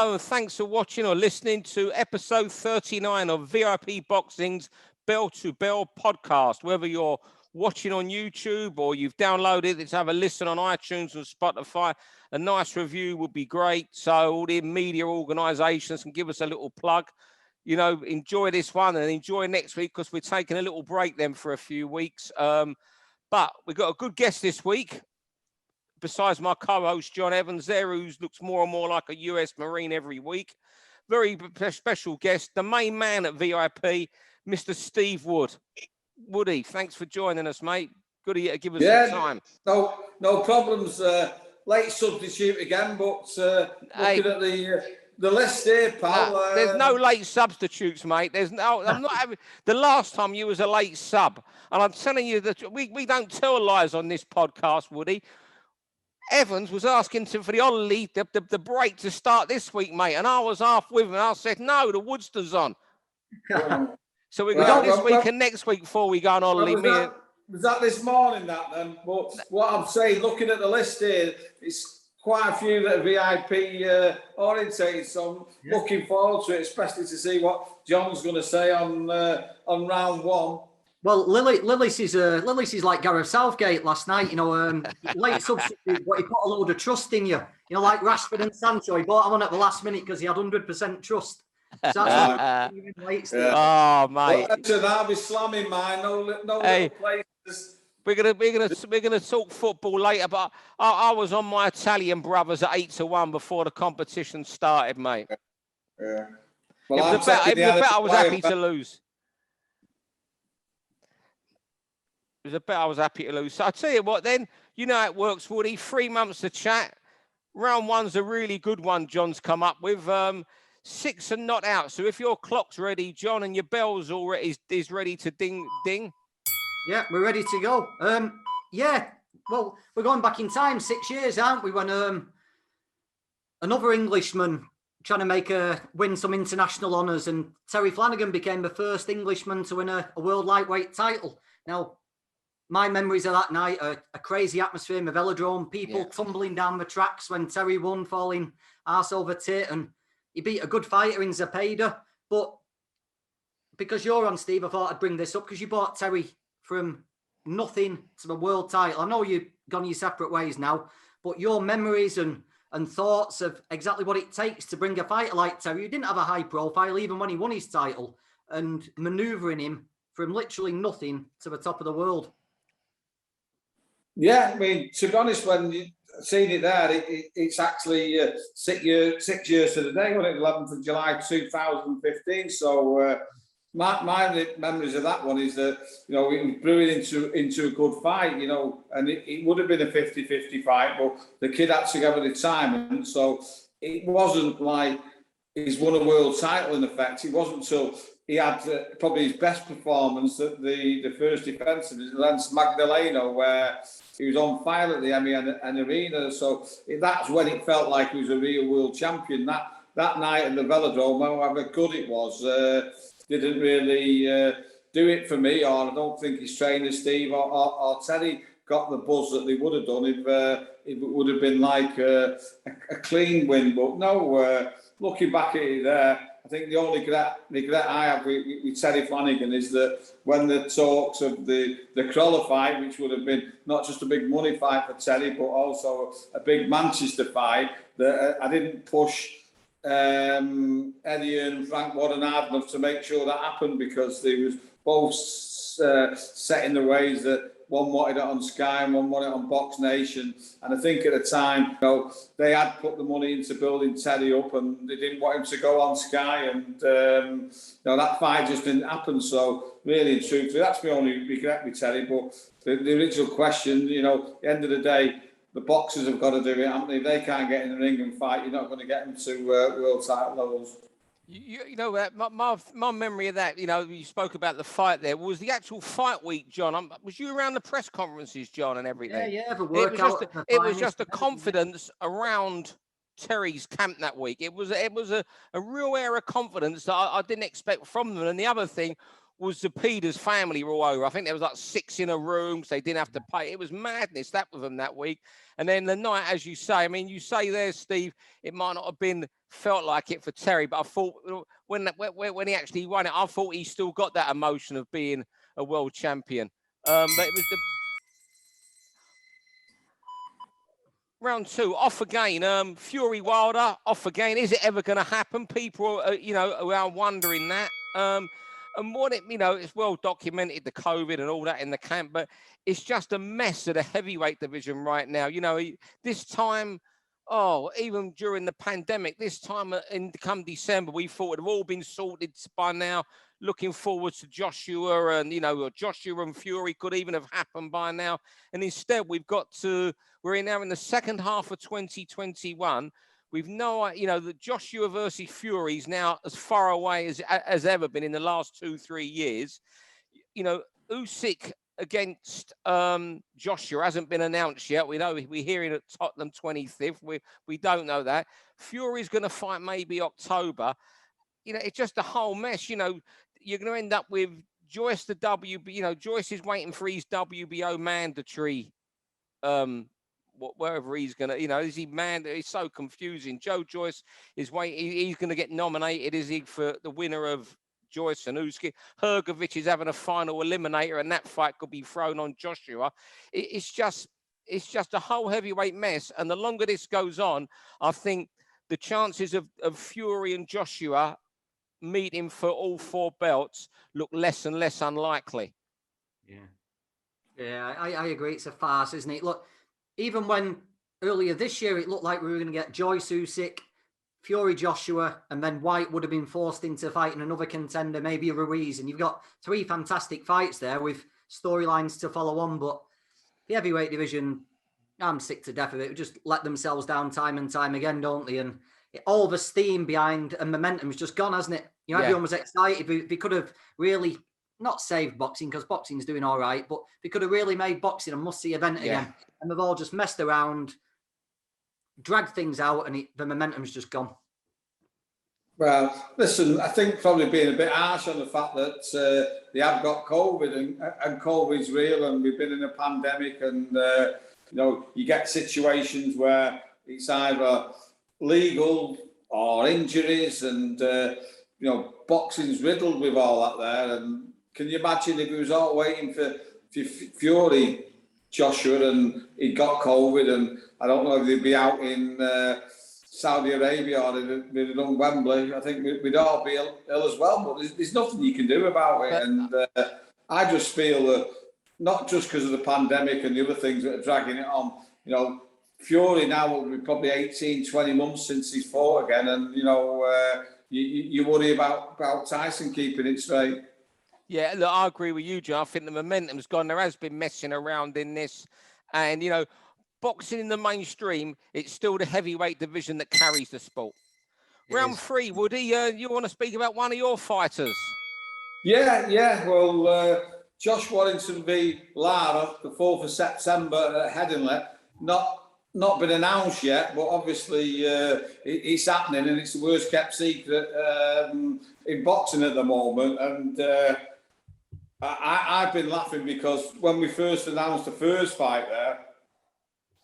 Hello, and thanks for watching or listening to episode 39 of VIP Boxing's Bell to Bell podcast. Whether you're watching on YouTube or you've downloaded it to have a listen on iTunes and Spotify, a nice review would be great. So all the media organisations can give us a little plug. You know, enjoy this one and enjoy next week because we're taking a little break then for a few weeks. But we've got a good guest this week. Besides my co-host, John Evans there, who looks more and more like a US Marine every week. Very special guest, the main man at VIP, Mr. Steve Wood. Woody, thanks for joining us, mate. Good of you to give us some time. No problems. Late substitute again, but looking at the list here, pal. There's no late substitutes, mate. I'm not having. The last time you was a late sub, and I'm telling you that we don't tell lies on this podcast, Woody. Evans was asking for the Ollie, the break to start this week, mate. And I was half with him. And I said, no, the Woodster's on. So we got this week and next week before we go on Ollie. Was that this morning, that then? But what I'm saying, looking at the list here, it's quite a few that are VIP orientated. So I'm looking forward to it, especially to see what John's going to say on round one. Well, Lillis is like Gareth Southgate last night, you know, late substitute, but he put a load of trust in you. You know, like Rashford and Sancho, he bought him on at the last minute because he had 100% trust. So that's Oh, mate. So I'll be slamming mine. No little places. We're gonna talk football later, but I was on my Italian brothers at 8-1 before the competition started, mate. Yeah. Well, it was a bet I was happy to lose. It was a bet I was happy to lose. So I tell you what, then you know how it works, Woody. 3 months to chat. Round one's a really good one. John's come up with 6 and not out. So if your clock's ready, John, and your bell's already is ready to ding. Yeah, we're ready to go. Well, we're going back in time 6 years, aren't we? When another Englishman trying to win some international honours, and Terry Flanagan became the first Englishman to win a world lightweight title. Now, my memories of that night are a crazy atmosphere in the velodrome, people tumbling down the tracks when Terry won, falling arse over tit, and he beat a good fighter in Zepeda. But because you're on, Steve, I thought I'd bring this up because you brought Terry from nothing to the world title. I know you've gone your separate ways now, but your memories and thoughts of exactly what it takes to bring a fighter like Terry, who didn't have a high profile even when he won his title, and manoeuvring him from literally nothing to the top of the world. Yeah, I mean, to be honest, when you've seen it there, it's actually 6 years to the day, wasn't it? 11th of July 2015. So my memories of that one is that, you know, it was brewing into a good fight, you know, and it would have been a 50-50 fight, but the kid had to go with the time. So it wasn't like he's won a world title in effect. It wasn't until he had probably his best performance at the first defence against Magdaleno, where he was on fire at the Emmy and Arena. So that's when it felt like he was a real world champion. That night at the velodrome, however good it was, didn't really do it for me. Or I don't think his trainer, Steve or Terry, got the buzz that they would have done if it would have been like a clean win. But no, looking back at it there, I think the only regret I have with Terry Flanagan is that when the talks of the Crawler fight, which would have been not just a big money fight for Terry, but also a big Manchester fight, that I didn't push Eddie and Frank Warden hard enough to make sure that happened, because they was both set in the ways that one wanted it on Sky and one wanted it on Box Nation. And I think at the time, you know, they had put the money into building Terry up, and they didn't want him to go on Sky. And you know, that fight just didn't happen. So really and truthfully, that's my only regret with Terry. But the original question, you know, at the end of the day, the boxers have got to do it, haven't they? If they can't get in the ring and fight, you're not going to get them to world title levels. You know, my memory of that, you know, you spoke about the fight there, was the actual fight week, John. Was you around the press conferences, John, and everything? Yeah, it was just a confidence around Terry's camp that week. It was a real air of confidence that I didn't expect from them. And the other thing was the Peters family were all over. I think there was like 6 in a room, so they didn't have to pay. It was madness, that with them that week. And then the night, as you say, I mean, you say there, Steve, it might not have felt like it for Terry, but I thought when he actually won it, I thought he still got that emotion of being a world champion. But it was round 2, off again. Fury Wilder, off again. Is it ever going to happen? People, are wondering that. And what it's well documented, the COVID and all that in the camp, but it's just a mess of the heavyweight division right now. This time, even during the pandemic, this time come December, we thought it would have all been sorted by now. Looking forward to Joshua and, Joshua and Fury could even have happened by now. And instead, we're now in the second half of 2021. We've that Joshua versus Fury is now as far away as ever been in the last 2-3 years. Usyk against Joshua hasn't been announced yet. We know we're hearing at Tottenham 25th. We don't know that. Fury's going to fight maybe October. It's just a whole mess. You're going to end up with Joyce Joyce is waiting for his WBO mandatory. Wherever he's gonna, is he man? It's so confusing. Joe Joyce is waiting. He's going to get nominated. Is he for the winner of Joyce and Usyk? Hergovich is having a final eliminator, and that fight could be thrown on Joshua. It's just a whole heavyweight mess. And the longer this goes on, I think the chances of Fury and Joshua meeting for all 4 belts look less and less unlikely. Yeah, I agree. It's a farce, isn't it? Look. Even when earlier this year it looked like we were going to get Joyce Usyk, Fury Joshua, and then White would have been forced into fighting another contender, maybe Ruiz. And you've got 3 fantastic fights there with storylines to follow on. But the heavyweight division, I'm sick to death of it. Just let themselves down time and time again, don't they? And all the steam behind and momentum's just gone, hasn't it? Everyone was excited. They could have really not saved boxing because boxing's doing all right, but they could have really made boxing a must-see event again. And they've all just messed around, dragged things out, and the momentum's just gone. Well, listen, I think probably being a bit harsh on the fact that they have got COVID and COVID's real, and we've been in a pandemic, and you get situations where it's either legal or injuries, and boxing's riddled with all that there. And can you imagine if we was all waiting for Fury, Joshua, and he got COVID, and I don't know if they'd be out in Saudi Arabia or they'd have done Wembley. I think we'd all be ill as well, but there's nothing you can do about it. And I just feel that, not just because of the pandemic and the other things that are dragging it on, Fury now will be probably 18, 20 months since he's fought again, and you worry about Tyson keeping it straight. Yeah, look, I agree with you, Joe. I think the momentum's gone. There has been messing around in this. And, boxing in the mainstream, it's still the heavyweight division that carries the sport. Round 3, Woody, you want to speak about one of your fighters? Yeah. Well, Josh Warrington v. Lara, the 4th of September at Headingley. Not been announced yet, but obviously it's happening, and it's the worst kept secret in boxing at the moment. And I've been laughing because when we first announced the first fight there,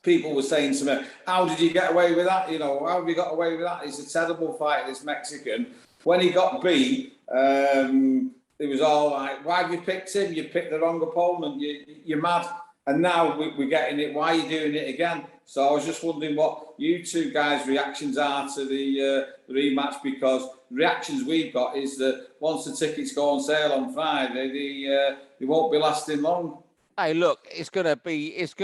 people were saying to me, how did you get away with that? How have you got away with that? It's a terrible fight, this Mexican. When he got beat, it was all like, why have you picked him? You picked the wrong opponent. You're mad. And now we're getting it. Why are you doing it again? So I was just wondering what you two guys' reactions are to the rematch, because the reactions we've got is that once the tickets go on sale on Friday, they won't be lasting long. Hey, look, is it going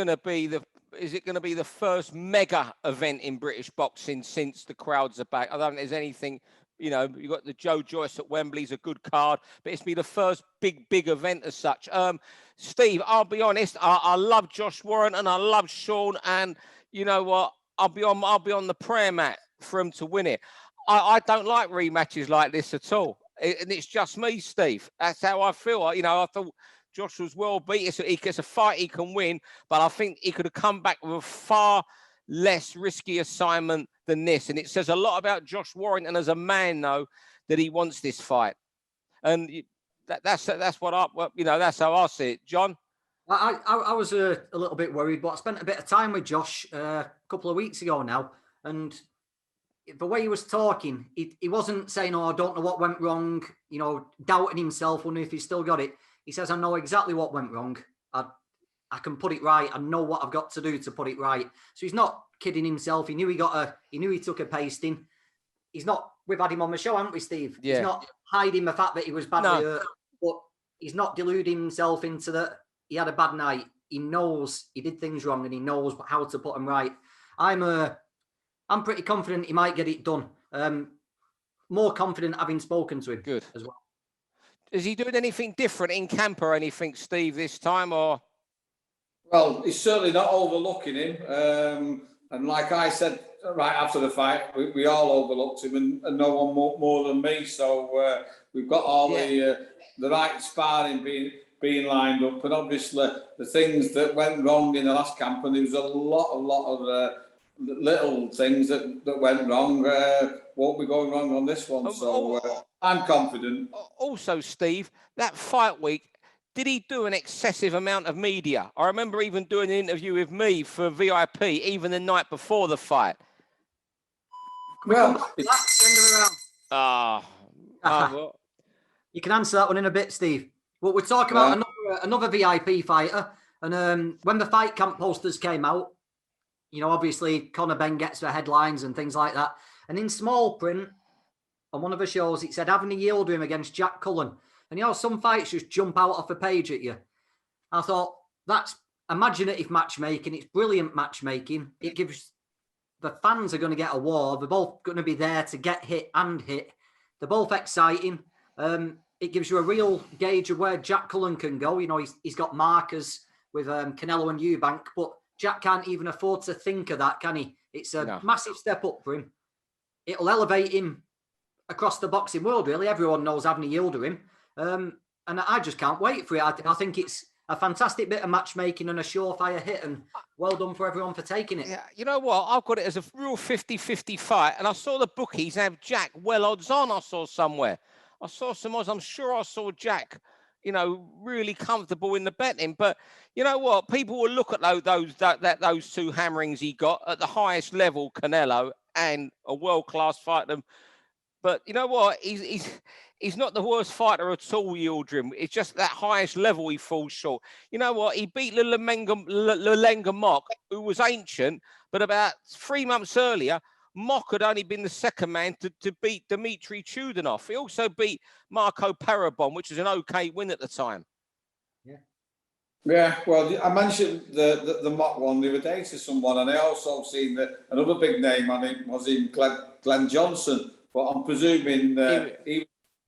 to be the first mega event in British boxing since the crowds are back? I don't think there's anything. You've got the Joe Joyce at Wembley's a good card, but it's been the first big event as such. Steve, I'll be honest, I love Josh Warrington, I love Sean, and you know what? I'll be on the prayer mat for him to win it. I don't like rematches like this at all, and it's just me, Steve. That's how I feel. I thought Josh was well beat. It's a fight he can win, but I think he could have come back with a far less risky assignment than this. And it says a lot about Josh Warrington as a man, though, that he wants this fight. And that's what I, you know, that's how I see it, John. I was a little bit worried, but I spent a bit of time with Josh a couple of weeks ago now, and the way he was talking, he wasn't saying, "Oh, I don't know what went wrong," you know, doubting himself, wondering if he still got it. He says, "I know exactly what went wrong. I can put it right. I know what I've got to do to put it right." So he's not kidding himself. He knew he took a pasting. We've had him on the show, haven't we, Steve? Yeah. He's not hiding the fact that he was badly hurt, but he's not deluding himself into that he had a bad night. He knows he did things wrong and he knows how to put them right. I'm pretty confident he might get it done. More confident having spoken to him. Good as well. Is he doing anything different in camp or anything, Steve, this time, or? Well, he's certainly not overlooking him. And like I said right after the fight, we all overlooked him, and no one more than me. So we've got all the right sparring being lined up, and obviously the things that went wrong in the last camp, and there was a lot of little things that went wrong. Won't be going wrong on this one. So I'm confident. Also, Steve, that fight week, did he do an excessive amount of media? I remember even doing an interview with me for VIP, even the night before the fight. Well, you can answer that one in a bit, Steve. Well, we're talking about another VIP fighter, and when the fight camp posters came out, you know, obviously Conor Benn gets the headlines and things like that, and in small print on one of the shows, it said Avni Yildrim against Jack Cullen. And, you know, some fights just jump out off a page at you. I thought, that's imaginative matchmaking. It's brilliant matchmaking. It gives the fans are going to get a war. They're both going to be there to get hit and hit. They're both exciting. It gives you a real gauge of where Jack Cullen can go. You know, he's got markers with Canelo and Eubank, but Jack can't even afford to think of that, can he? It's a massive step up for him. It'll elevate him across the boxing world, really. Everyone knows Avni Yildrim. And I just can't wait for it. I think it's a fantastic bit of matchmaking and a surefire hit, and well done for everyone for taking it. Yeah, you know what? I've got it as a real 50-50 fight, and I saw the bookies have Jack well odds on. I saw somewhere. I saw some odds. I'm sure I saw Jack, you know, really comfortable in the betting. But you know what? People will look at those two hammerings he got at the highest level, Canelo, and a world-class fighter. But you know what? He's not the worst fighter at all, Yildrim. It's just that highest level he falls short. You know what? He beat Lalenga Mock, who was ancient, but about 3 months earlier, Mock had only been the second man to beat Dmitry Chudanov. He also beat Marco Parabon, which was an okay win at the time. Yeah, well, I mentioned the Mock one the other day to someone, and I also seen that another big name on it was in Glenn Johnson. But I'm presuming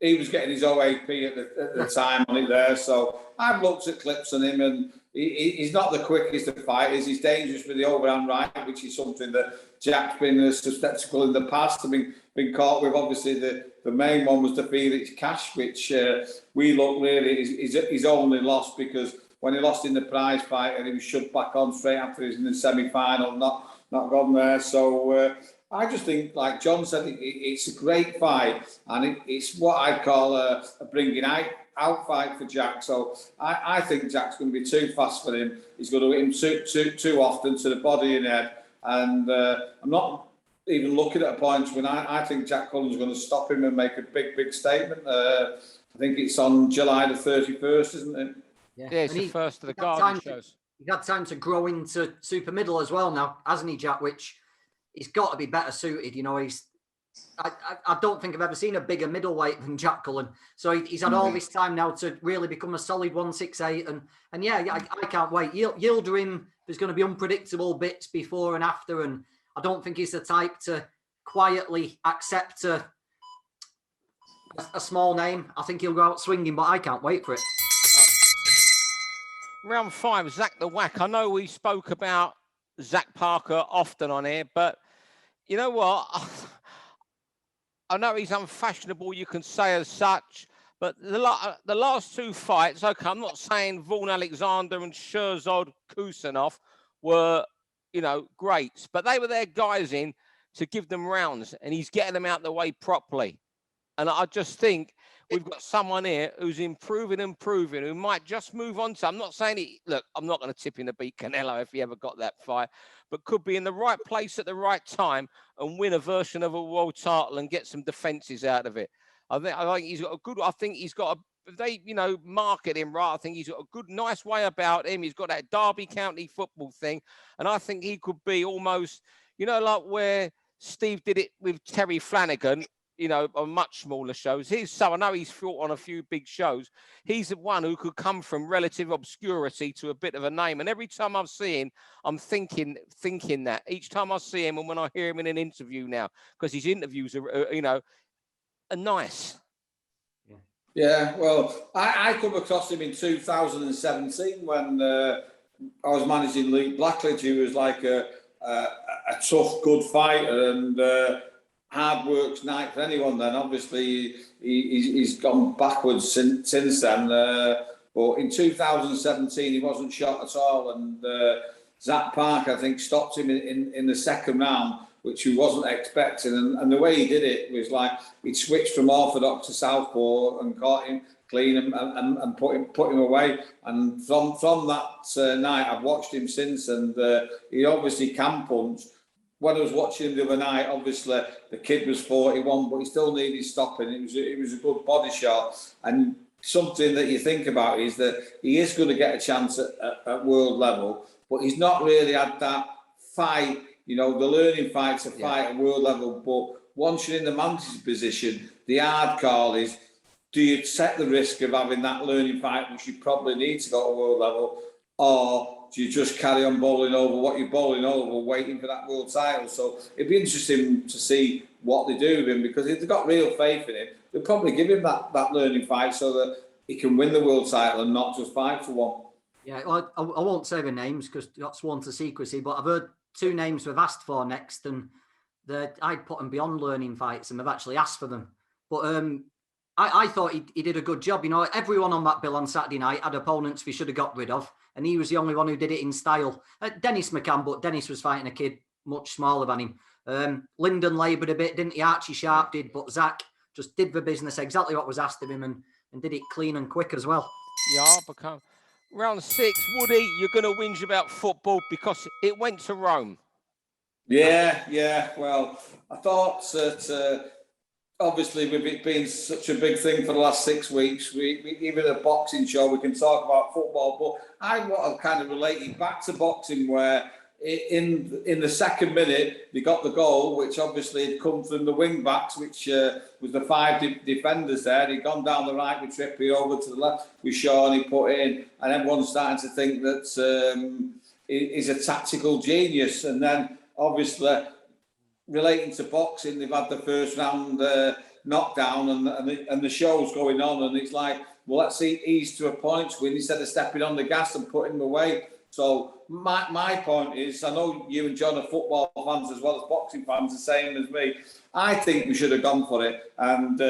he was getting his OAP at the time on it there. So I've looked at clips on him, and he's not the quickest of fighters. He's dangerous with the overhand right, which is something that Jack's been susceptible in the past. I mean, been caught with. Obviously, the main one was the Felix Cash, which we look really his only loss, because when he lost in the prize fight and he was shoved back on straight after he was in the semi-final, not gone there. So I just think, like John said, it's a great fight, and it's what I'd call a bringing out fight for Jack. So I think Jack's going to be too fast for him. He's going to hit him too often to the body and head. And I'm not even looking at a point when I think Jack Cullen's going to stop him and make a big statement. I think it's on July the 31st, isn't it? Yeah, it's the first of the Garden shows. He's had time to grow into super middle as well now, hasn't he, Jack? Which he's got to be better suited. You know, I don't think I've ever seen a bigger middleweight than Jack Cullen. So he's had all this time now to really become a solid 168. And yeah, I can't wait. Yildrim, there's going to be unpredictable bits before and after. And I don't think he's the type to quietly accept a small name. I think he'll go out swinging, but I can't wait for it. Round 5, Zach the Whack. I know we spoke about Zach Parker often on here, but you know what? I know he's unfashionable, you can say as such, but the last 2 fights, okay, I'm not saying Vaughan Alexander and Sherzod Kusanov were, you know, greats, but they were their guys in to give them rounds, and he's getting them out the way properly. And I just think we've got someone here who's improving, who might just move on to. I'm not saying it. Look, I'm not going to tip him to beat Canelo if he ever got that fight, but could be in the right place at the right time and win a version of a world title and get some defenses out of it. I think he's got a good. I think he's got a. If they, market him right, I think he's got a good, nice way about him. He's got that Derby County football thing, and I think he could be almost, like where Steve did it with Terry Flanagan, on much smaller shows. I know he's fought on a few big shows. He's the one who could come from relative obscurity to a bit of a name. And every time I've seen him, I'm thinking that each time I see him and when I hear him in an interview now, because his interviews are nice. Yeah, well, I come across him in 2017 when I was managing Luke Blackledge, who was like a tough, good fighter and hard work's night for anyone. Then obviously he's gone backwards since then. But in 2017 he wasn't shot at all, and Zach Park I think stopped him in the second round, which he wasn't expecting, and the way he did it was like he switched from orthodox to southpaw and caught him clean and put him away. And from that night, I've watched him since, and he obviously can punch. When I was watching him the other night, obviously the kid was 41, but he still needed stopping. It was a good body shot, and something that you think about is that he is going to get a chance at world level, but he's not really had that fight. The learning fights are fight at world level, but once you're in the manager's position, the hard call is, do you take the risk of having that learning fight, which you probably need to go to world level, or do you just carry on bowling over what you're bowling over, waiting for that world title? So it'd be interesting to see what they do with him, because if they've got real faith in him, they'll probably give him that learning fight so that he can win the world title and not just fight for one. Yeah, well, I won't say the names because that's sworn to secrecy, but I've heard 2 names we've asked for next, and I'd put them beyond learning fights, and they've actually asked for them. But I thought he did a good job. Everyone on that bill on Saturday night had opponents we should have got rid of, and he was the only one who did it in style. Dennis McCann, but Dennis was fighting a kid much smaller than him. Lyndon laboured a bit, didn't he? Archie Sharp did, but Zach just did the business exactly what was asked of him, and did it clean and quick as well. Yeah, become round 6. Woody, you're going to whinge about football because it went to Rome. Yeah. Well, I thought that obviously with it being such a big thing for the last 6 weeks, we even a boxing show, we can talk about football, but I want to kind of relate it back to boxing, where in the second minute they got the goal, which obviously had come from the wing backs, which was the 5 defenders there. He'd gone down the right with Trippier, over to the left with Shaw, and he put in, and everyone's starting to think that he's a tactical genius. And then obviously relating to boxing, they've had the first round knockdown, and the show's going on, and it's like, well, let's ease to a point win instead of stepping on the gas and putting him away. So my point is, I know you and John are football fans as well as boxing fans, the same as me. I think we should have gone for it, and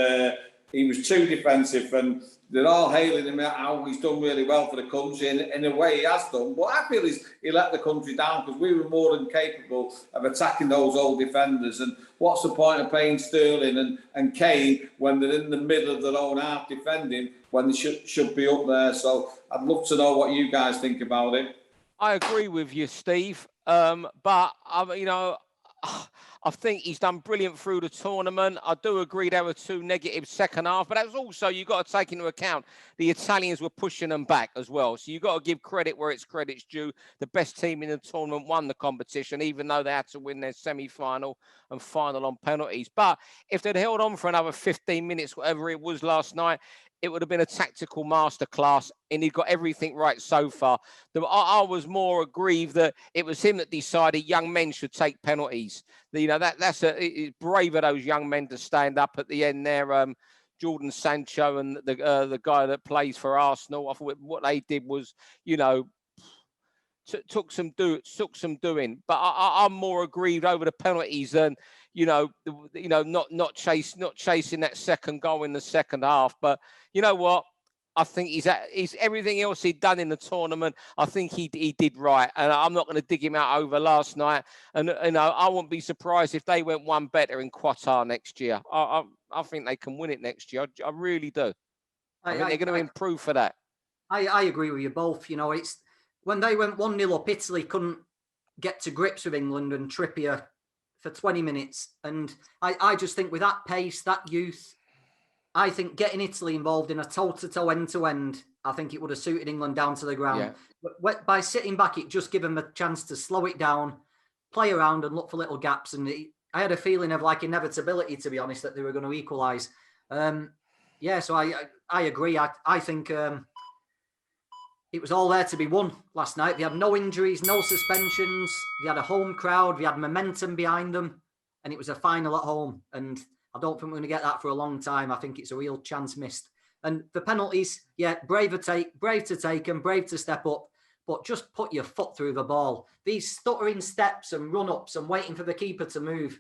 he was too defensive, and they're all hailing him out how he's done really well for the country, and in a way he has done. But I feel he let the country down, because we were more than capable of attacking those old defenders. And what's the point of playing Sterling and Kane when they're in the middle of their own half defending, when they should be up there? So I'd love to know what you guys think about it. I agree with you, Steve. But I think he's done brilliant through the tournament. I do agree there were 2 negative second half, but that's also, you've got to take into account the Italians were pushing them back as well. So you've got to give credit where it's credit's due. The best team in the tournament won the competition, even though they had to win their semi-final and final on penalties. But if they'd held on for another 15 minutes, whatever it was last night, it would have been a tactical masterclass, and he got everything right so far. I was more aggrieved that it was him that decided young men should take penalties. It's brave of those young men to stand up at the end there. Jordan Sancho and the guy that plays for Arsenal. I thought what they did was, took some doing. But I'm more aggrieved over the penalties than not chasing that second goal in the second half. But you know what? I think he's everything else he'd done in the tournament. I think he did right, and I'm not going to dig him out over last night. And I wouldn't be surprised if they went one better in Qatar next year. I I think they can win it next year. I really do. I think they're going to improve for that. I agree with you both. You know, it's when they went 1-0 up, Italy couldn't get to grips with England and Trippier for 20 minutes. And I just think with that pace, that youth, I think getting Italy involved in a toe-to-toe, end-to-end, I think it would have suited England down to the ground. Yeah. But by sitting back, it just gave them a chance to slow it down, play around and look for little gaps. And I had a feeling of like inevitability, to be honest, that they were going to equalise. So I agree. I think it was all there to be won last night. They had no injuries, no suspensions. They had a home crowd. They had momentum behind them. And it was a final at home. And I don't think we're going to get that for a long time. I think it's a real chance missed. And the penalties, yeah, brave to take them, brave to step up, but just put your foot through the ball. These stuttering steps and run-ups and waiting for the keeper to move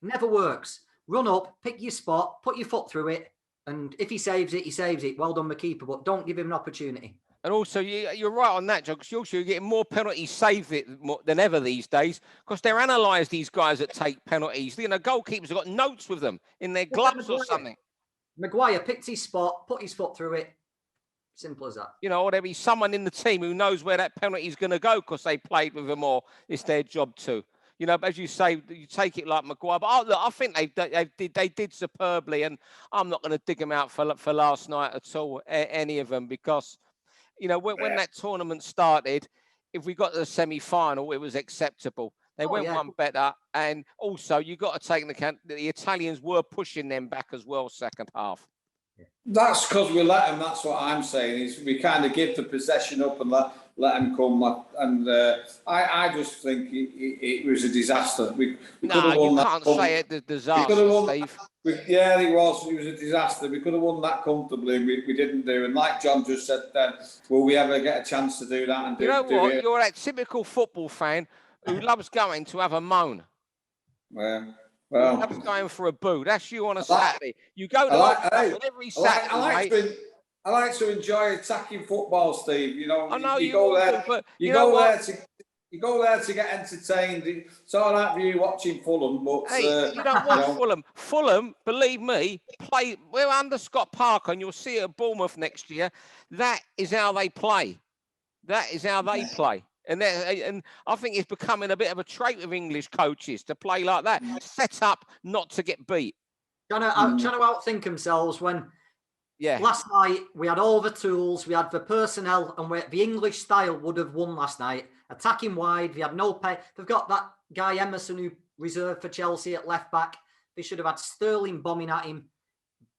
never works. Run up, pick your spot, put your foot through it, and if he saves it, he saves it. Well done, the keeper, but don't give him an opportunity. And also, you're right on that, John, because you're getting more penalties saved than ever these days, because they're analysed, these guys that take penalties. You know, goalkeepers have got notes with them in their gloves or something. Maguire picked his spot, put his foot through it. Simple as that. You know, or there'll be someone in the team who knows where that penalty is going to go because they played with them or it's their job too. You know, but as you say, you take it like Maguire. But I think they did superbly, and I'm not going to dig them out for last night at all, any of them, because, you know, when that tournament started, if we got to the semi-final, it was acceptable. They went one better, and also you got to take into account that the Italians were pushing them back as well second half. That's because we let them. That's what I'm saying. Is we kind of give the possession up and let them come. And I just think it was a disaster. We no, you can't say it's a disaster, Steve. Yeah, it was. It was a disaster. We could have won that comfortably, and we didn't do. And like John just said then, will we ever get a chance to do that? And you know what? You're that typical football fan who loves going to have a moan. Well, loves going for a boo. That's you on a Saturday. You go to every Saturday. I like to enjoy attacking football, Steve. You know, I know you go there. But you go there to get entertained. It's all right for you watching Fulham, but hey, you don't watch Fulham. Fulham, believe me, we're under Scott Parker, and you'll see it at Bournemouth next year. That is how they play. That is how they play. And I think it's becoming a bit of a trait with English coaches to play like that. Set up not to get beat. Trying to outthink themselves when last night we had all the tools, we had the personnel, and the English style would have won last night. Attacking wide, they had no pay. They've got that guy Emerson who reserved for Chelsea at left back. They should have had Sterling bombing at him,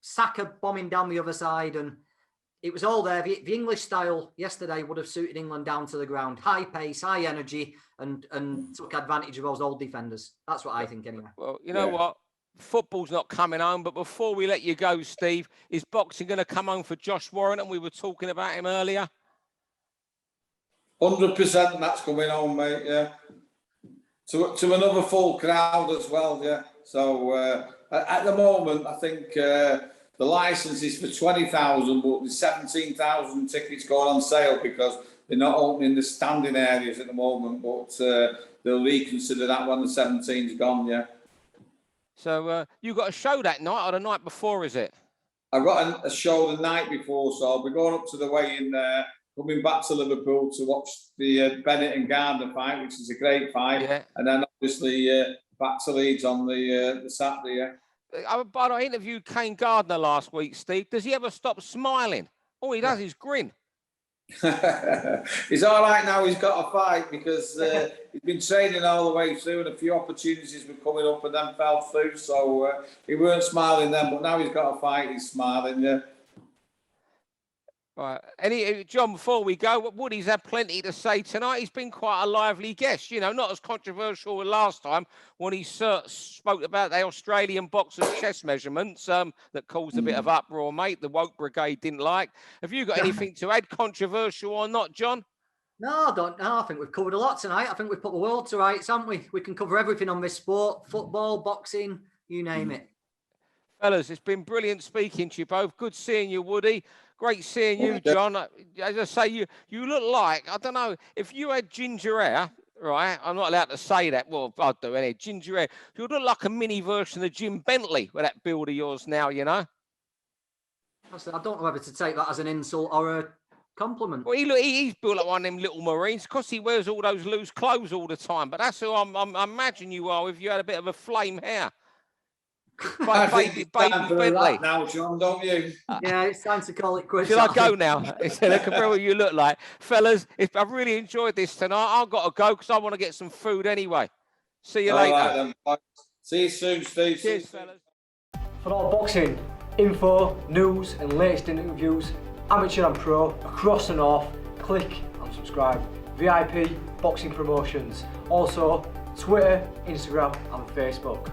Saka bombing down the other side, and it was all there. The English style yesterday would have suited England down to the ground. High pace, high energy, and took advantage of those old defenders. That's what I think anyway. Well, you know what? Football's not coming home, but before we let you go, Steve, is boxing going to come home for Josh Warrington? We were talking about him earlier. 100% that's coming home, mate, yeah. To another full crowd as well, yeah. So at the moment, I think the licence is for 20,000, but there's 17,000 tickets going on sale because they're not opening the standing areas at the moment, but they'll reconsider that when the 17's gone, yeah. So you got a show that night or the night before, is it? I've got a show the night before, so I'll be going up to the weigh-in there, coming back to Liverpool to watch the Bennett and Gardner fight, which is a great fight, and then obviously back to Leeds on the Saturday, yeah. But I interviewed Kane Gardner last week, Steve. Does he ever stop smiling? All he does is grin. He's all right now. He's got a fight because he's been training all the way through, and a few opportunities were coming up and then fell through. So he weren't smiling then, but now he's got a fight. He's smiling. Yeah. Right. John, before we go, Woody's had plenty to say tonight. He's been quite a lively guest, you know, not as controversial as last time when he spoke about the Australian boxer's chest measurements that caused a bit of uproar, mate. The woke brigade didn't like. Have you got anything to add, controversial or not, John? No, I don't know. I think we've covered a lot tonight. I think we've put the world to rights, haven't we? We can cover everything on this sport, football, boxing, you name it. Fellas, it's been brilliant speaking to you both. Good seeing you, Woody. Great seeing you, John. As I say, you look like, I don't know, if you had ginger hair, right? I'm not allowed to say that. Well, I'll do any ginger hair. You look like a mini version of Jim Bentley with that build of yours now, you know. I don't know whether to take that as an insult or a compliment. Well, he's built like one of them little Marines because he wears all those loose clothes all the time. But that's who I imagine you are if you had a bit of a flame hair. I think Baby it's time for Bentley. that now, John, don't you? Yeah, it's time to call it quits. Should I go now? Instead of compare what you look like, fellas. I've really enjoyed this tonight. I've got to go because I want to get some food anyway. See you later. Right, then. Bye. See you soon, Steve. Cheers, fellas. For all boxing info, news and latest interviews, amateur and pro, across the north, click and subscribe. VIP Boxing Promotions. Also, Twitter, Instagram and Facebook.